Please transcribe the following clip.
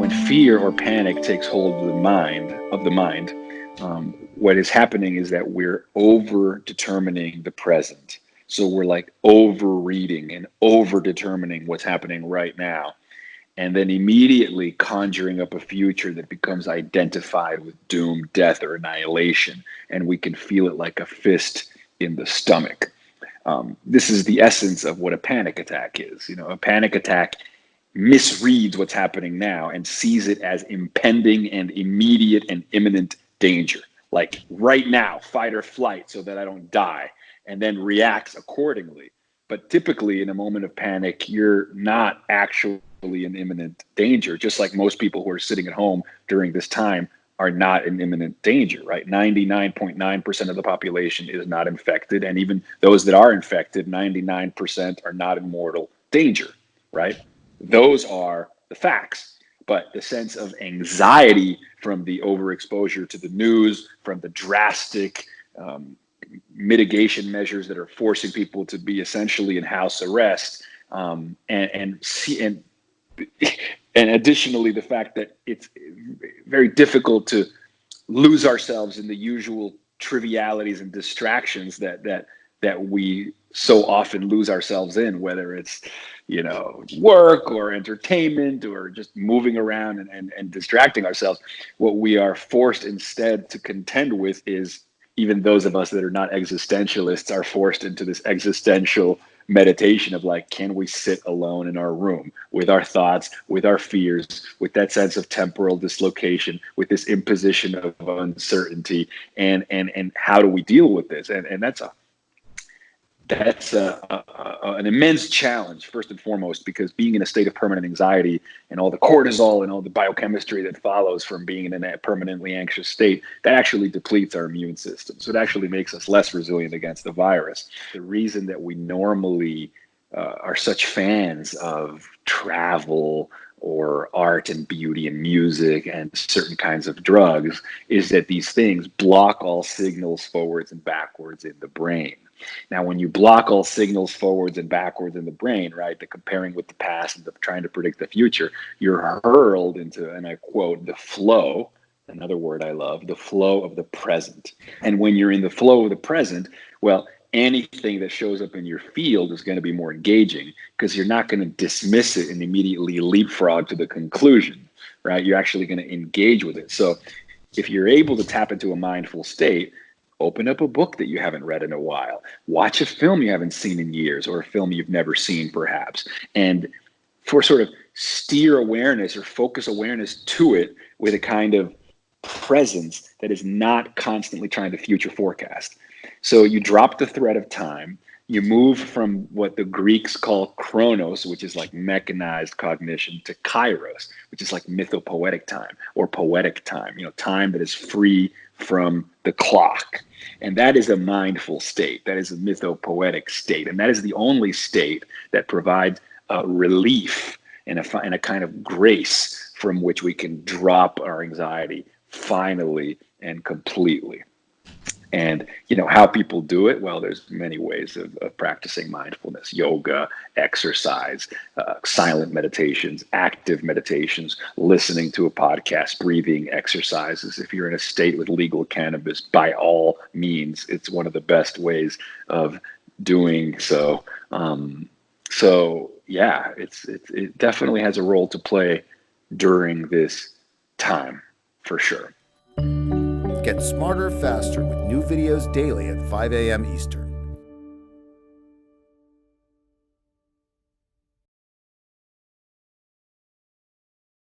when fear or panic takes hold of the mind, what is happening is that we're over determining the present. So we're like over reading and over determining what's happening right now, and then immediately conjuring up a future that becomes identified with doom, death, or annihilation, and we can feel it like a fist in the stomach. This is the essence of what a panic attack is. A panic attack misreads what's happening now and sees it as impending and immediate and imminent danger. Like right now, fight or flight so that I don't die, and then reacts accordingly. But typically, in a moment of panic, you're not actually in imminent danger, just like most people who are sitting at home during this time are not in imminent danger, right? 99.9% of the population is not infected. And even those that are infected, 99% are not in mortal danger, right? Those are the facts. But the sense of anxiety from the overexposure to the news, from the drastic mitigation measures that are forcing people to be essentially in house arrest, and additionally the fact that it's very difficult to lose ourselves in the usual trivialities and distractions that we so often lose ourselves in, whether it's work or entertainment or just moving around and distracting ourselves. What we are forced instead to contend with is, even those of us that are not existentialists are forced into this existential meditation of like, can we sit alone in our room with our thoughts, with our fears, with that sense of temporal dislocation, with this imposition of uncertainty, and how do we deal with this? And that's an immense challenge, first and foremost, because being in a state of permanent anxiety and all the cortisol and all the biochemistry that follows from being in a permanently anxious state, that actually depletes our immune system. So it actually makes us less resilient against the virus. The reason that we normally are such fans of travel or art and beauty and music and certain kinds of drugs is that these things block all signals forwards and backwards in the brain. Now, when you block all signals forwards and backwards in the brain, right, the comparing with the past and the trying to predict the future, you're hurled into, and I quote, the flow, another word I love, the flow of the present. And when you're in the flow of the present, well, anything that shows up in your field is going to be more engaging because you're not going to dismiss it and immediately leapfrog to the conclusion, right? You're actually going to engage with it. So if you're able to tap into a mindful state, open up a book that you haven't read in a while, watch a film you haven't seen in years, or a film you've never seen perhaps, and for sort of steer awareness or focus awareness to it with a kind of presence that is not constantly trying to future forecast. So you drop the thread of time, you move from what the Greeks call chronos, which is like mechanized cognition, to kairos, which is like mythopoetic time or poetic time, time that is free from the clock. And that is a mindful state. That is a mythopoetic state. And that is the only state that provides relief and a kind of grace from which we can drop our anxiety finally and completely. And how people do it, well, there's many ways of practicing mindfulness: yoga, exercise, silent meditations, active meditations, listening to a podcast, breathing exercises. If you're in a state with legal cannabis, by all means, it's one of the best ways of doing so. So yeah, it definitely has a role to play during this time, for sure. Get smarter faster with new videos daily at 5 a.m. Eastern.